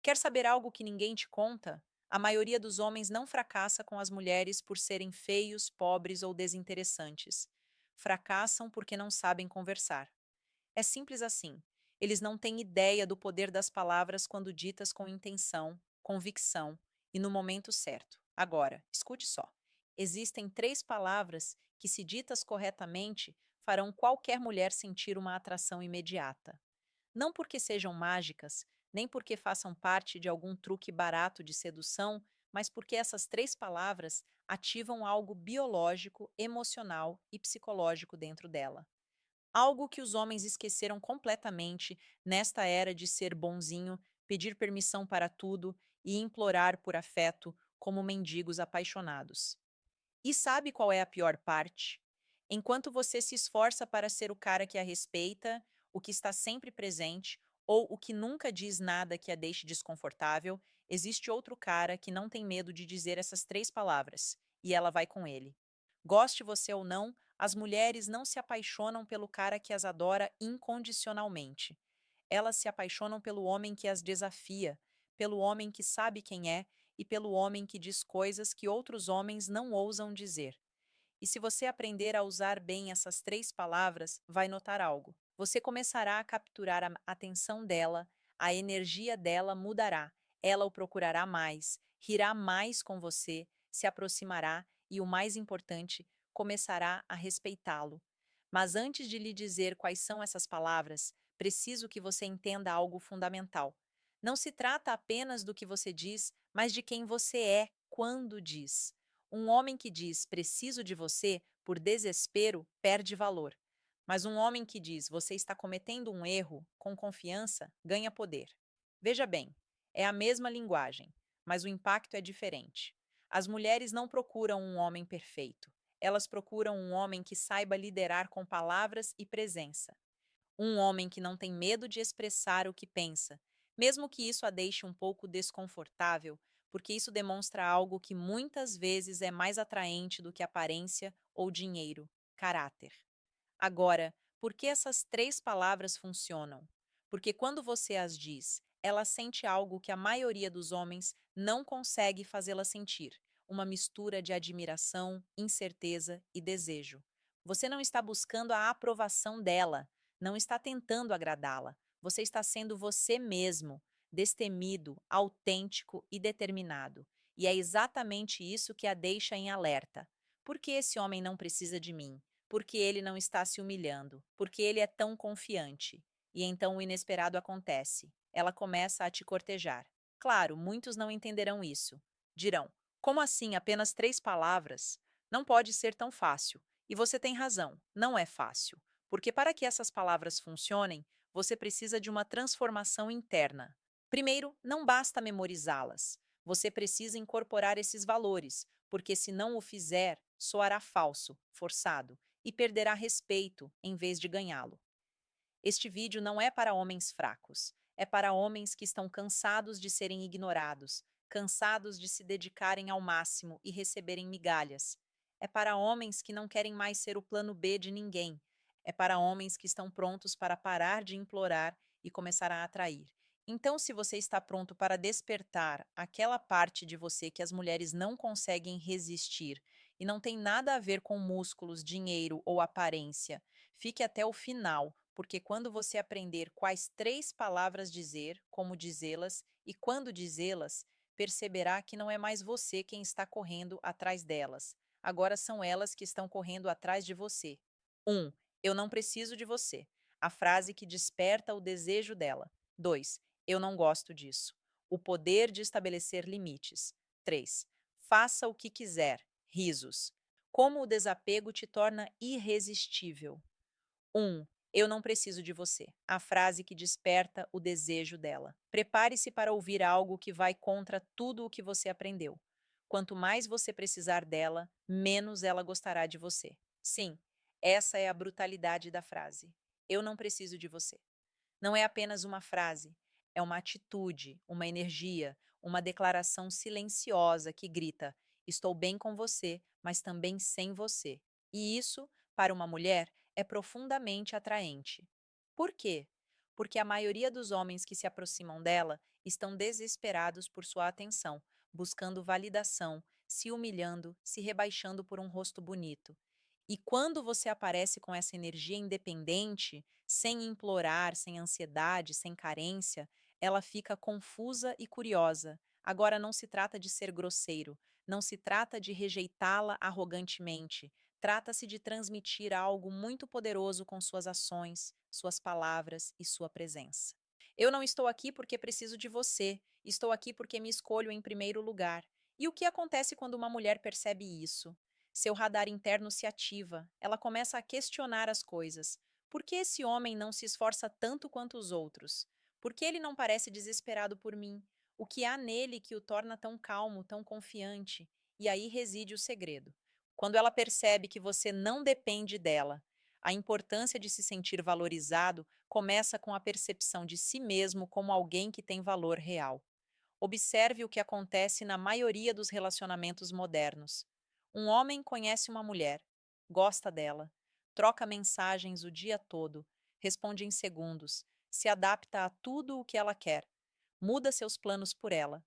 Quer saber algo que ninguém te conta? A maioria dos homens não fracassa com as mulheres por serem feios, pobres ou desinteressantes. Fracassam porque não sabem conversar. É simples assim. Eles não têm ideia do poder das palavras quando ditas com intenção, convicção e no momento certo. Agora, escute só. Existem três palavras que, se ditas corretamente, farão qualquer mulher sentir uma atração imediata. Não porque sejam mágicas, nem porque façam parte de algum truque barato de sedução, mas porque essas três palavras ativam algo biológico, emocional e psicológico dentro dela. Algo que os homens esqueceram completamente nesta era de ser bonzinho, pedir permissão para tudo e implorar por afeto como mendigos apaixonados. E sabe qual é a pior parte? Enquanto você se esforça para ser o cara que a respeita, o que está sempre presente, ou o que nunca diz nada que a deixe desconfortável, existe outro cara que não tem medo de dizer essas três palavras, e ela vai com ele. Goste você ou não, as mulheres não se apaixonam pelo cara que as adora incondicionalmente. Elas se apaixonam pelo homem que as desafia, pelo homem que sabe quem é e pelo homem que diz coisas que outros homens não ousam dizer. E se você aprender a usar bem essas três palavras, vai notar algo. Você começará a capturar a atenção dela, a energia dela mudará, ela o procurará mais, rirá mais com você, se aproximará e, o mais importante, começará a respeitá-lo. Mas antes de lhe dizer quais são essas palavras, preciso que você entenda algo fundamental. Não se trata apenas do que você diz, mas de quem você é quando diz. Um homem que diz preciso de você por desespero perde valor. Mas um homem que diz você está cometendo um erro com confiança ganha poder. Veja bem, é a mesma linguagem, mas o impacto é diferente. As mulheres não procuram um homem perfeito. Elas procuram um homem que saiba liderar com palavras e presença. Um homem que não tem medo de expressar o que pensa, mesmo que isso a deixe um pouco desconfortável, porque isso demonstra algo que muitas vezes é mais atraente do que aparência ou dinheiro: caráter. Agora, por que essas três palavras funcionam? Porque quando você as diz, ela sente algo que a maioria dos homens não consegue fazê-la sentir: uma mistura de admiração, incerteza e desejo. Você não está buscando a aprovação dela, não está tentando agradá-la. Você está sendo você mesmo, destemido, autêntico e determinado. E é exatamente isso que a deixa em alerta. Por que esse homem não precisa de mim? Porque ele não está se humilhando, porque ele é tão confiante. E então o inesperado acontece. Ela começa a te cortejar. Claro, muitos não entenderão isso. Dirão: como assim apenas três palavras? Não pode ser tão fácil. E você tem razão, não é fácil. Porque para que essas palavras funcionem, você precisa de uma transformação interna. Primeiro, não basta memorizá-las. Você precisa incorporar esses valores, porque se não o fizer, soará falso, forçado e perderá respeito em vez de ganhá-lo. Este vídeo não é para homens fracos, é para homens que estão cansados de serem ignorados, cansados de se dedicarem ao máximo e receberem migalhas. É para homens que não querem mais ser o plano B de ninguém. É para homens que estão prontos para parar de implorar e começar a atrair. Então, se você está pronto para despertar aquela parte de você que as mulheres não conseguem resistir e não tem nada a ver com músculos, dinheiro ou aparência, fique até o final, porque quando você aprender quais três palavras dizer, como dizê-las e quando dizê-las, perceberá que não é mais você quem está correndo atrás delas. Agora são elas que estão correndo atrás de você. 1. Eu não preciso de você. A frase que desperta o desejo dela. 2. Eu não gosto disso. O poder de estabelecer limites. 3. Faça o que quiser. Risos. Como o desapego te torna irresistível. 1. Eu não preciso de você. A frase que desperta o desejo dela. Prepare-se para ouvir algo que vai contra tudo o que você aprendeu. Quanto mais você precisar dela, menos ela gostará de você. Sim, essa é a brutalidade da frase. Eu não preciso de você. Não é apenas uma frase, é uma atitude, uma energia, uma declaração silenciosa que grita: estou bem com você, mas também sem você. E isso, para uma mulher, é profundamente atraente. Por quê? Porque a maioria dos homens que se aproximam dela Estão desesperados por sua atenção, buscando validação, se humilhando, se rebaixando por um rosto bonito. E quando você aparece com essa energia independente, sem implorar, sem ansiedade, sem carência, ela fica confusa e curiosa. Agora não se trata de ser grosseiro, não se trata de rejeitá-la arrogantemente. Trata-se de transmitir algo muito poderoso com suas ações, suas palavras e sua presença. Eu não estou aqui porque preciso de você, estou aqui porque me escolho em primeiro lugar. E o que acontece quando uma mulher percebe isso? Seu radar interno se ativa, ela começa a questionar as coisas. Por que esse homem não se esforça tanto quanto os outros? Por que ele não parece desesperado por mim? O que há nele que o torna tão calmo, tão confiante? E aí reside o segredo. Quando ela percebe que você não depende dela, a importância de se sentir valorizado começa com a percepção de si mesmo como alguém que tem valor real. Observe o que acontece na maioria dos relacionamentos modernos. Um homem conhece uma mulher, gosta dela, troca mensagens o dia todo, responde em segundos, se adapta a tudo o que ela quer, muda seus planos por ela.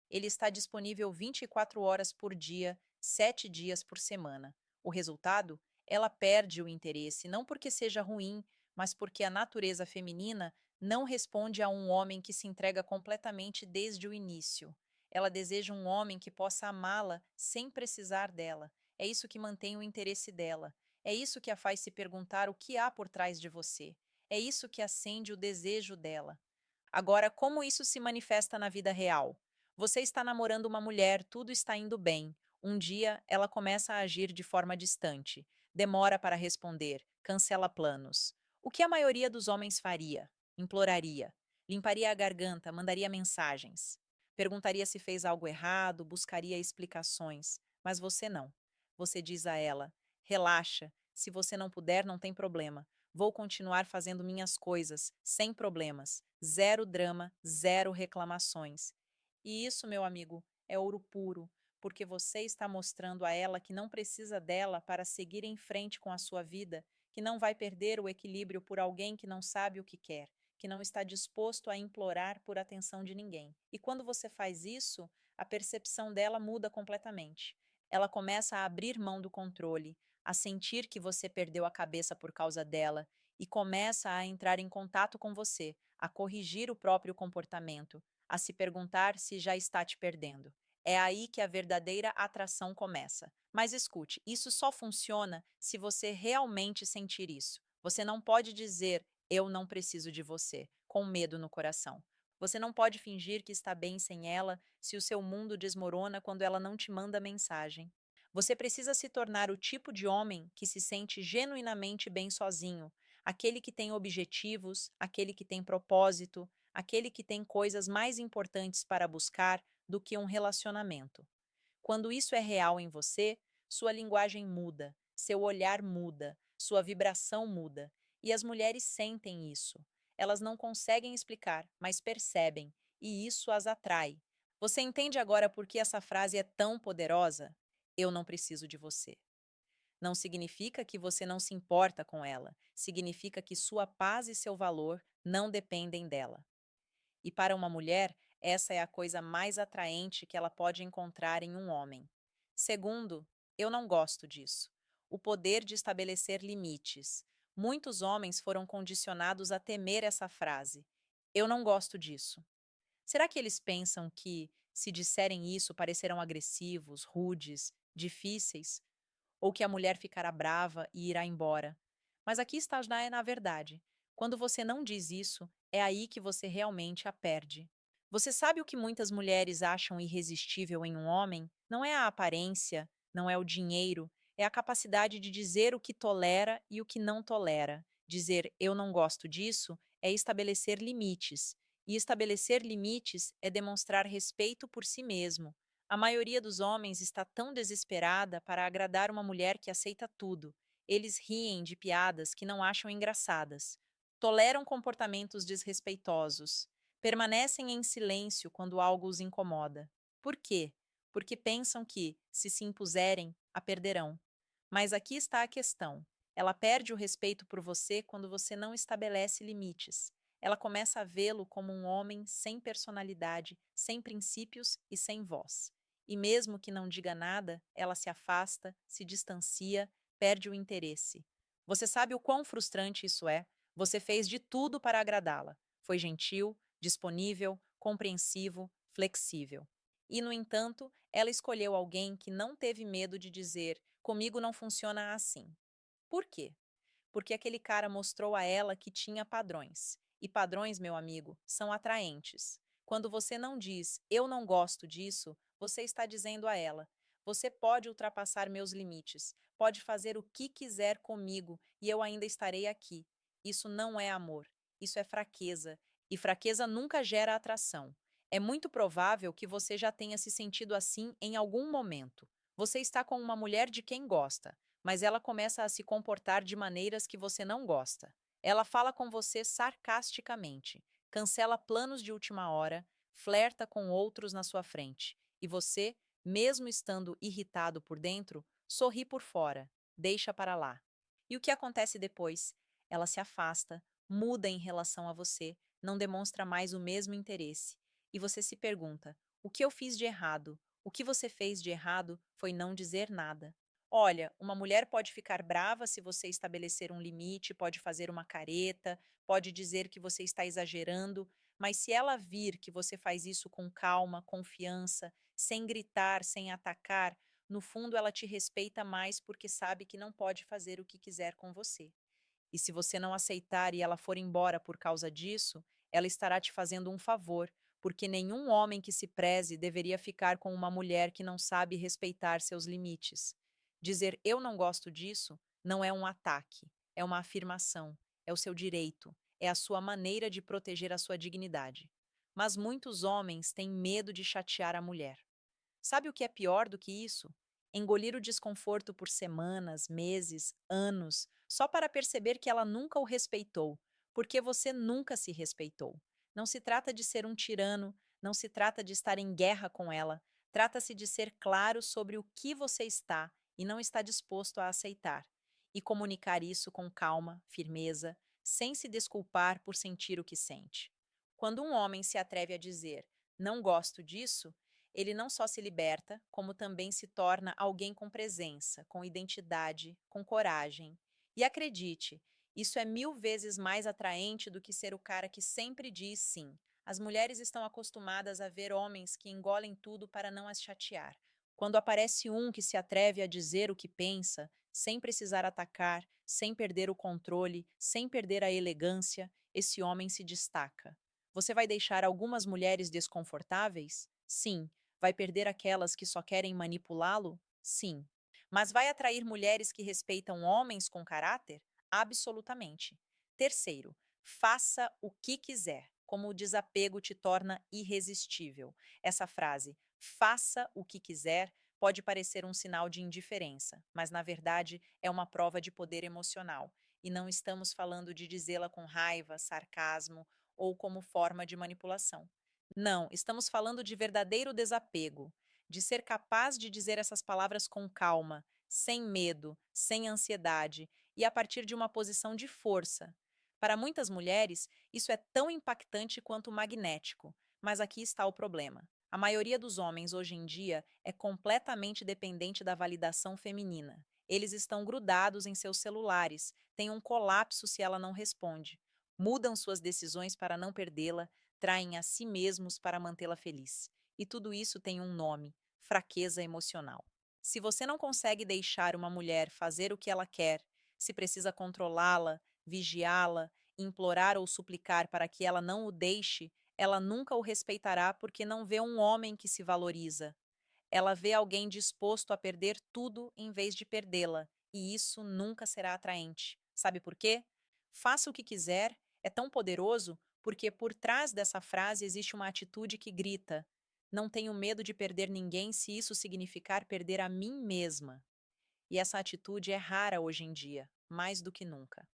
Ele está disponível 24 horas por dia, 7 dias por semana. O resultado? Ela perde o interesse, não porque seja ruim, mas porque a natureza feminina não responde a um homem que se entrega completamente desde o início. Ela deseja um homem que possa amá-la sem precisar dela. É isso que mantém o interesse dela. É isso que a faz se perguntar o que há por trás de você. É isso que acende o desejo dela. Agora, como isso se manifesta na vida real? Você está namorando uma mulher, tudo está indo bem. Um dia, ela começa a agir de forma distante, demora para responder, cancela planos. O que a maioria dos homens faria? Imploraria, limparia a garganta, mandaria mensagens, perguntaria se fez algo errado, buscaria explicações. Mas você não. Você diz a ela: relaxa, se você não puder, não tem problema. Vou continuar fazendo minhas coisas, sem problemas, zero drama, zero reclamações. E isso, meu amigo, é ouro puro, porque você está mostrando a ela que não precisa dela para seguir em frente com a sua vida, que não vai perder o equilíbrio por alguém que não sabe o que quer, que não está disposto a implorar por atenção de ninguém. E quando você faz isso, a percepção dela muda completamente. Ela começa a abrir mão do controle, a sentir que você perdeu a cabeça por causa dela e começa a entrar em contato com você, a corrigir o próprio comportamento, a se perguntar se já está te perdendo. É aí que a verdadeira atração começa. Mas escute, isso só funciona se você realmente sentir isso. Você não pode dizer eu não preciso de você, com medo no coração. Você não pode fingir que está bem sem ela se o seu mundo desmorona quando ela não te manda mensagem. Você precisa se tornar o tipo de homem que se sente genuinamente bem sozinho, aquele que tem objetivos, aquele que tem propósito, aquele que tem coisas mais importantes para buscar do que um relacionamento. Quando isso é real em você, sua linguagem muda, seu olhar muda, sua vibração muda. E as mulheres sentem isso. Elas não conseguem explicar, mas percebem, e isso as atrai. Você entende agora por que essa frase é tão poderosa? Eu não preciso de você. Não significa que você não se importa com ela, significa que sua paz e seu valor não dependem dela. E para uma mulher, essa é a coisa mais atraente que ela pode encontrar em um homem. Segundo, eu não gosto disso. O poder de estabelecer limites. Muitos homens foram condicionados a temer essa frase. Eu não gosto disso. Será que eles pensam que, se disserem isso, parecerão agressivos, rudes, difíceis? Ou que a mulher ficará brava e irá embora? Mas aqui está na verdade. Quando você não diz isso, é aí que você realmente a perde. Você sabe o que muitas mulheres acham irresistível em um homem? Não é a aparência, não é o dinheiro, é a capacidade de dizer o que tolera e o que não tolera. Dizer eu não gosto disso é estabelecer limites. E estabelecer limites é demonstrar respeito por si mesmo. A maioria dos homens está tão desesperada para agradar uma mulher que aceita tudo. Eles riem de piadas que não acham engraçadas, toleram comportamentos desrespeitosos, permanecem em silêncio quando algo os incomoda. Por quê? Porque pensam que, se impuserem, a perderão. Mas aqui está a questão. Ela perde o respeito por você quando você não estabelece limites. Ela começa a vê-lo como um homem sem personalidade, sem princípios e sem voz. E mesmo que não diga nada, ela se afasta, se distancia, perde o interesse. Você sabe o quão frustrante isso é? Você fez de tudo para agradá-la. Foi gentil, disponível, compreensivo, flexível. E, no entanto, ela escolheu alguém que não teve medo de dizer: comigo não funciona assim. Por quê? Porque aquele cara mostrou a ela que tinha padrões. E padrões, meu amigo, são atraentes. Quando você não diz eu não gosto disso, você está dizendo a ela: você pode ultrapassar meus limites, pode fazer o que quiser comigo e eu ainda estarei aqui. Isso não é amor, isso é fraqueza. E fraqueza nunca gera atração. É muito provável que você já tenha se sentido assim em algum momento. Você está com uma mulher de quem gosta, mas ela começa a se comportar de maneiras que você não gosta. Ela fala com você sarcasticamente, cancela planos de última hora, flerta com outros na sua frente. E você, mesmo estando irritado por dentro, sorri por fora, deixa para lá. E o que acontece depois? Ela se afasta, muda em relação a você, não demonstra mais o mesmo interesse. E você se pergunta: o que eu fiz de errado? O que você fez de errado foi não dizer nada. Olha, uma mulher pode ficar brava se você estabelecer um limite, pode fazer uma careta, pode dizer que você está exagerando, mas se ela vir que você faz isso com calma, confiança, sem gritar, sem atacar, no fundo ela te respeita mais porque sabe que não pode fazer o que quiser com você. E se você não aceitar e ela for embora por causa disso, ela estará te fazendo um favor, porque nenhum homem que se preze deveria ficar com uma mulher que não sabe respeitar seus limites. Dizer eu não gosto disso não é um ataque, é uma afirmação, é o seu direito, é a sua maneira de proteger a sua dignidade. Mas muitos homens têm medo de chatear a mulher. Sabe o que é pior do que isso? Engolir o desconforto por semanas, meses, anos, só para perceber que ela nunca o respeitou, porque você nunca se respeitou. Não se trata de ser um tirano, não se trata de estar em guerra com ela, trata-se de ser claro sobre o que você está e não está disposto a aceitar, e comunicar isso com calma, firmeza, sem se desculpar por sentir o que sente. Quando um homem se atreve a dizer, não gosto disso, ele não só se liberta, como também se torna alguém com presença, com identidade, com coragem. E acredite, isso é 1000 vezes mais atraente do que ser o cara que sempre diz sim. As mulheres estão acostumadas a ver homens que engolem tudo para não as chatear. Quando aparece um que se atreve a dizer o que pensa, sem precisar atacar, sem perder o controle, sem perder a elegância, esse homem se destaca. Você vai deixar algumas mulheres desconfortáveis? Sim. Vai perder aquelas que só querem manipulá-lo? Sim. Mas vai atrair mulheres que respeitam homens com caráter? Absolutamente. Terceiro, faça o que quiser, como o desapego te torna irresistível. Essa frase, faça o que quiser, pode parecer um sinal de indiferença, mas na verdade é uma prova de poder emocional. E não estamos falando de dizê-la com raiva, sarcasmo ou como forma de manipulação. Não, estamos falando de verdadeiro desapego, de ser capaz de dizer essas palavras com calma, sem medo, sem ansiedade e a partir de uma posição de força. Para muitas mulheres, isso é tão impactante quanto magnético, mas aqui está o problema. A maioria dos homens hoje em dia é completamente dependente da validação feminina. Eles estão grudados em seus celulares, têm um colapso se ela não responde, mudam suas decisões para não perdê-la, traem a si mesmos para mantê-la feliz. E tudo isso tem um nome: fraqueza emocional. Se você não consegue deixar uma mulher fazer o que ela quer, se precisa controlá-la, vigiá-la, implorar ou suplicar para que ela não o deixe, ela nunca o respeitará porque não vê um homem que se valoriza. Ela vê alguém disposto a perder tudo em vez de perdê-la, e isso nunca será atraente. Sabe por quê? Faça o que quiser é tão poderoso porque por trás dessa frase existe uma atitude que grita: não tenho medo de perder ninguém se isso significar perder a mim mesma. E essa atitude é rara hoje em dia, mais do que nunca.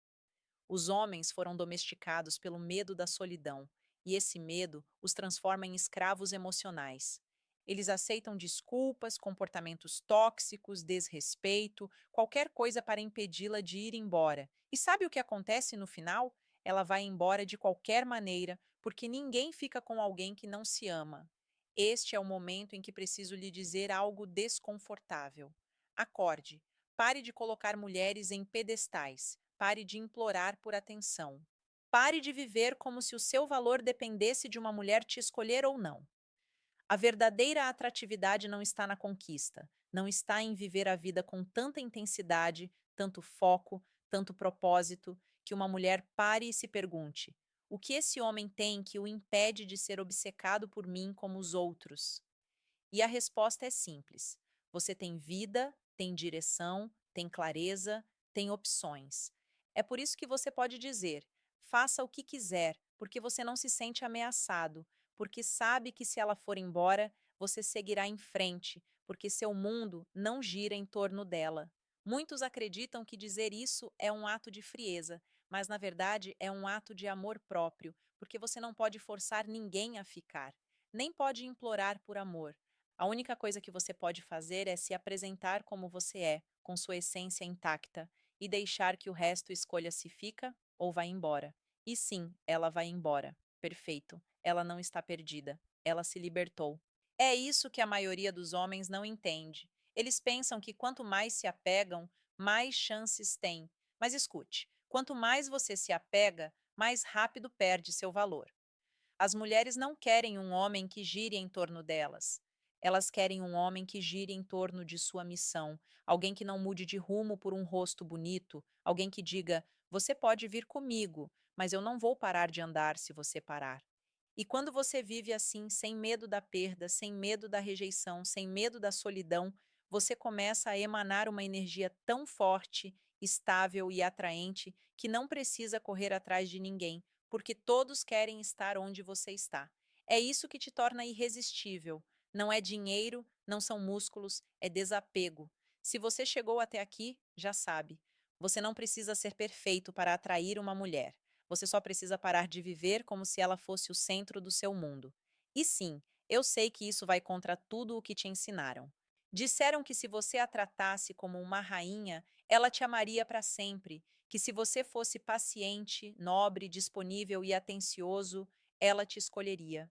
Os homens foram domesticados pelo medo da solidão, e esse medo os transforma em escravos emocionais. Eles aceitam desculpas, comportamentos tóxicos, desrespeito, qualquer coisa para impedi-la de ir embora. E sabe o que acontece no final? ela vai embora de qualquer maneira, porque ninguém fica com alguém que não se ama. Este é o momento em que preciso lhe dizer algo desconfortável. Acorde. Pare de colocar mulheres em pedestais. Pare de implorar por atenção. Pare de viver como se o seu valor dependesse de uma mulher te escolher ou não. A verdadeira atratividade não está na conquista, não está em viver a vida com tanta intensidade, tanto foco, tanto propósito, que uma mulher pare e se pergunte: o que esse homem tem que o impede de ser obcecado por mim como os outros? E a resposta é simples: você tem vida, tem direção, tem clareza, tem opções. É por isso que você pode dizer: faça o que quiser, porque você não se sente ameaçado, porque sabe que se ela for embora, você seguirá em frente, porque seu mundo não gira em torno dela. Muitos acreditam que dizer isso é um ato de frieza, mas na verdade é um ato de amor próprio, porque você não pode forçar ninguém a ficar, nem pode implorar por amor. A única coisa que você pode fazer é se apresentar como você é, com sua essência intacta, e deixar que o resto escolha se fica ou vai embora. E sim, ela vai embora. Perfeito. Ela não está perdida. Ela se libertou. É isso que a maioria dos homens não entende. Eles pensam que quanto mais se apegam, mais chances têm. Mas escute: quanto mais você se apega, mais rápido perde seu valor. As mulheres não querem um homem que gire em torno delas. Elas querem um homem que gire em torno de sua missão, alguém que não mude de rumo por um rosto bonito, alguém que diga: você pode vir comigo, mas eu não vou parar de andar se você parar. E quando você vive assim, sem medo da perda, sem medo da rejeição, sem medo da solidão, você começa a emanar uma energia tão forte, estável e atraente que não precisa correr atrás de ninguém, porque todos querem estar onde você está. É isso que te torna irresistível. Não é dinheiro, não são músculos, é desapego. Se você chegou até aqui, já sabe. Você não precisa ser perfeito para atrair uma mulher. Você só precisa parar de viver como se ela fosse o centro do seu mundo. E sim, eu sei que isso vai contra tudo o que te ensinaram. Disseram que se você a tratasse como uma rainha, ela te amaria para sempre, que se você fosse paciente, nobre, disponível e atencioso, ela te escolheria.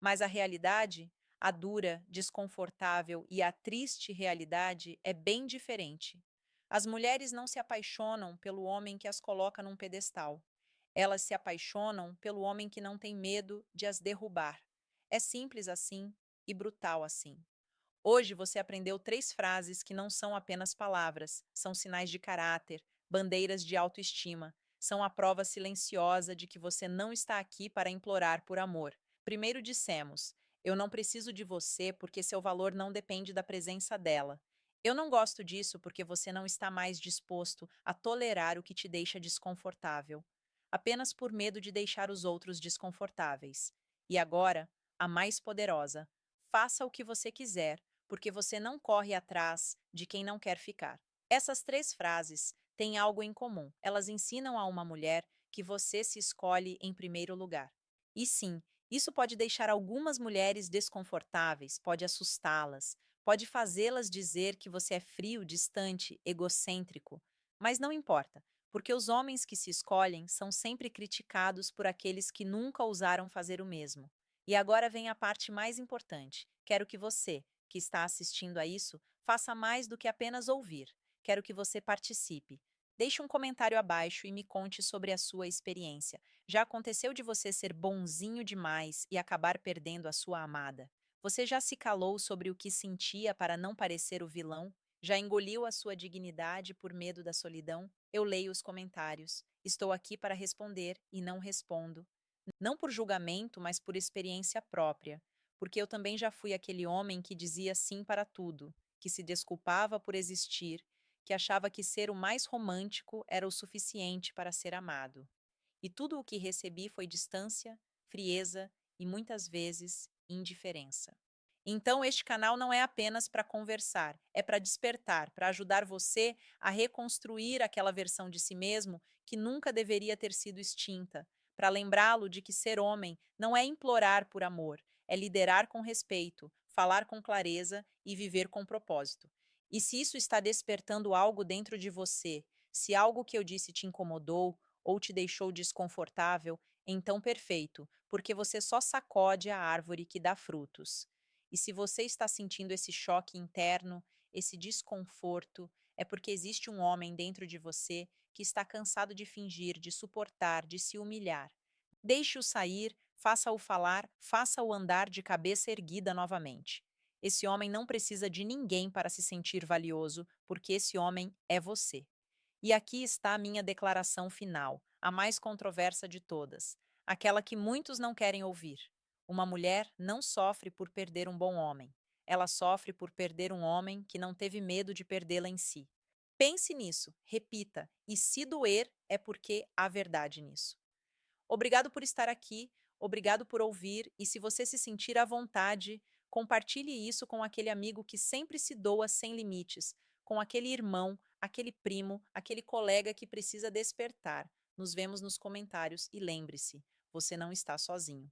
Mas a realidade, a dura, desconfortável e a triste realidade é bem diferente. As mulheres não se apaixonam pelo homem que as coloca num pedestal. Elas se apaixonam pelo homem que não tem medo de as derrubar. É simples assim e brutal assim. Hoje você aprendeu três frases que não são apenas palavras, são sinais de caráter, bandeiras de autoestima, são a prova silenciosa de que você não está aqui para implorar por amor. Primeiro dissemos: eu não preciso de você porque seu valor não depende da presença dela. Eu não gosto disso porque você não está mais disposto a tolerar o que te deixa desconfortável, apenas por medo de deixar os outros desconfortáveis. E agora, a mais poderosa: faça o que você quiser porque você não corre atrás de quem não quer ficar. Essas três frases têm algo em comum. Elas ensinam a uma mulher que você se escolhe em primeiro lugar. E sim, isso pode deixar algumas mulheres desconfortáveis, pode assustá-las, pode fazê-las dizer que você é frio, distante, egocêntrico. Mas não importa, porque os homens que se escolhem são sempre criticados por aqueles que nunca ousaram fazer o mesmo. E agora vem a parte mais importante. Quero que você, que está assistindo a isso, faça mais do que apenas ouvir. Quero que você participe. Deixe um comentário abaixo e me conte sobre a sua experiência. Já aconteceu de você ser bonzinho demais e acabar perdendo a sua amada? Você já se calou sobre o que sentia para não parecer o vilão? Já engoliu a sua dignidade por medo da solidão? Eu leio os comentários. Estou aqui para responder e não respondo. Não por julgamento, mas por experiência própria, porque eu também já fui aquele homem que dizia sim para tudo, que se desculpava por existir, que achava que ser o mais romântico era o suficiente para ser amado. E tudo o que recebi foi distância, frieza e muitas vezes indiferença. Então, este canal não é apenas para conversar, é para despertar, para ajudar você a reconstruir aquela versão de si mesmo que nunca deveria ter sido extinta, para lembrá-lo de que ser homem não é implorar por amor, é liderar com respeito, falar com clareza e viver com propósito. E se isso está despertando algo dentro de você, se algo que eu disse te incomodou, ou te deixou desconfortável, então perfeito, porque você só sacode a árvore que dá frutos. E se você está sentindo esse choque interno, esse desconforto, é porque existe um homem dentro de você que está cansado de fingir, de suportar, de se humilhar. Deixe-o sair, faça-o falar, faça-o andar de cabeça erguida novamente. Esse homem não precisa de ninguém para se sentir valioso, porque esse homem é você. E aqui está a minha declaração final, a mais controversa de todas, aquela que muitos não querem ouvir. Uma mulher não sofre por perder um bom homem. Ela sofre por perder um homem que não teve medo de perdê-la em si. Pense nisso, repita, e se doer, é porque há verdade nisso. Obrigado por estar aqui, obrigado por ouvir, e se você se sentir à vontade, compartilhe isso com aquele amigo que sempre se doa sem limites, com aquele irmão, aquele primo, aquele colega que precisa despertar. Nos vemos nos comentários e lembre-se, você não está sozinho.